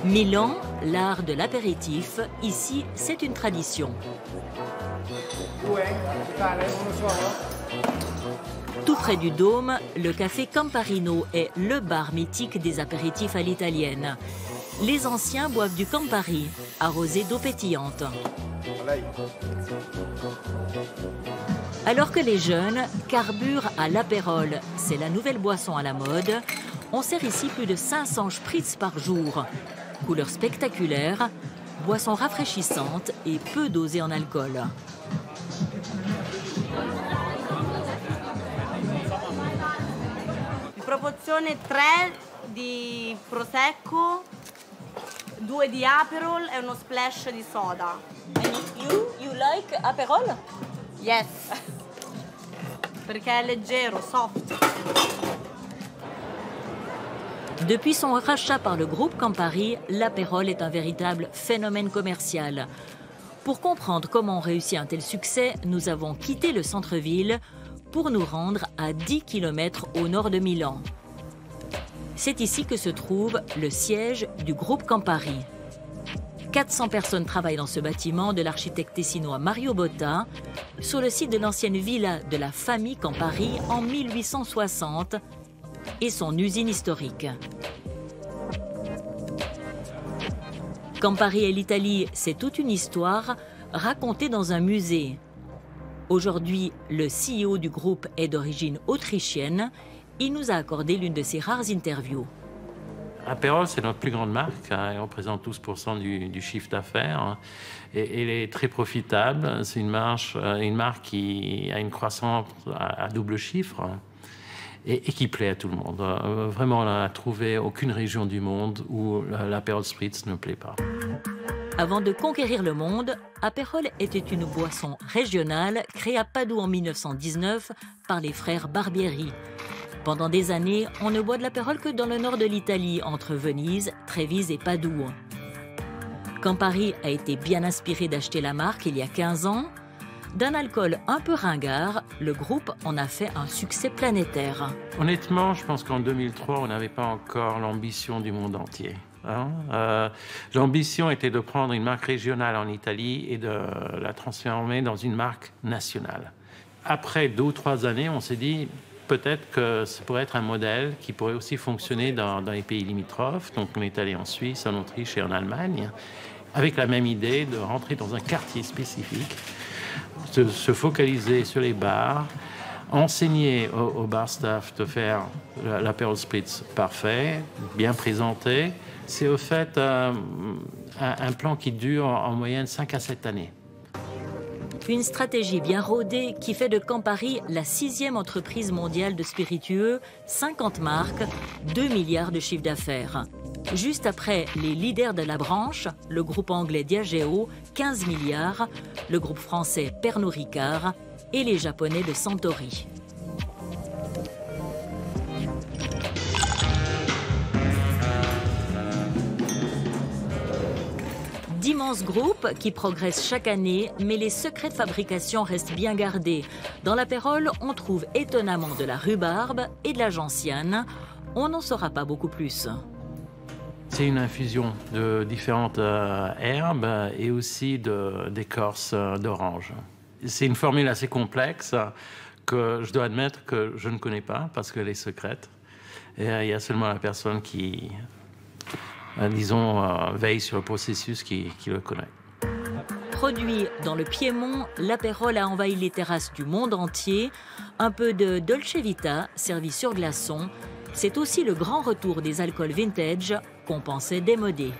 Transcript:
Milan, l'art de l'apéritif, ici c'est une tradition. Tout près du Dôme, le café Camparino est le bar mythique des apéritifs à l'italienne. Les anciens boivent du Campari, arrosé d'eau pétillante. Alors que les jeunes carburent à l'apérole, c'est la nouvelle boisson à la mode, on sert ici plus de 500 spritz par jour. Couleur spectaculaire, boisson rafraîchissante et peu dosée en alcool. Proporzione 3 di Prosecco, 2 di Aperol e uno splash di soda. You like Aperol? Yes. Perché è leggero, soft. Depuis son rachat par le groupe Campari, l'apérol est un véritable phénomène commercial. Pour comprendre comment on réussit un tel succès, nous avons quitté le centre-ville pour nous rendre à 10 km au nord de Milan. C'est ici que se trouve le siège du groupe Campari. 400 personnes travaillent dans ce bâtiment de l'architecte tessinois Mario Botta, sur le site de l'ancienne villa de la famille Campari en 1860 et son usine historique. Campari et l'Italie, c'est toute une histoire racontée dans un musée. Aujourd'hui, le CEO du groupe est d'origine autrichienne. Il nous a accordé l'une de ses rares interviews. Aperol, c'est notre plus grande marque. Elle représente 12% du chiffre d'affaires. Et elle est très profitable. C'est une marque qui a une croissance à double chiffre et qui plaît à tout le monde. Vraiment, on n'a trouvé aucune région du monde où l'Aperol Spritz ne plaît pas. Avant de conquérir le monde, Aperol était une boisson régionale créée à Padoue en 1919 par les frères Barbieri. Pendant des années, on ne boit de l'Aperol que dans le nord de l'Italie, entre Venise, Trévise et Padoue. Campari a été bien inspiré d'acheter la marque il y a 15 ans. D'un alcool un peu ringard, le groupe en a fait un succès planétaire. Honnêtement, je pense qu'en 2003, on n'avait pas encore l'ambition du monde entier. L'ambition était de prendre une marque régionale en Italie et de la transformer dans une marque nationale. Après 2 ou 3 années, on s'est dit peut-être que ça pourrait être un modèle qui pourrait aussi fonctionner dans les pays limitrophes. Donc on est allé en Suisse, en Autriche et en Allemagne, avec la même idée de rentrer dans un quartier spécifique, de se focaliser sur les bars, enseigner au bar staff de faire l'Aperol Spritz parfait, bien présenté. C'est au fait un plan qui dure en moyenne 5 à 7 années. Une stratégie bien rodée qui fait de Campari la 6e entreprise mondiale de spiritueux, 50 marques, 2 milliards de chiffre d'affaires. Juste après les leaders de la branche, le groupe anglais Diageo, 15 milliards, le groupe français Pernod Ricard et les japonais de Santori. D'immenses groupes qui progressent chaque année, mais les secrets de fabrication restent bien gardés. Dans l'apérole, on trouve étonnamment de la rhubarbe et de la gentiane. On n'en saura pas beaucoup plus. C'est une infusion de différentes herbes et aussi d'écorce d'orange. C'est une formule assez complexe que je dois admettre que je ne connais pas parce qu'elle est secrète. Et il y a seulement la personne qui, veille sur le processus qui le connaît. Produit dans le Piémont, l'apérole a envahi les terrasses du monde entier. Un peu de Dolce Vita servi sur glaçon. C'est aussi le grand retour des alcools vintage qu'on pensait démodés.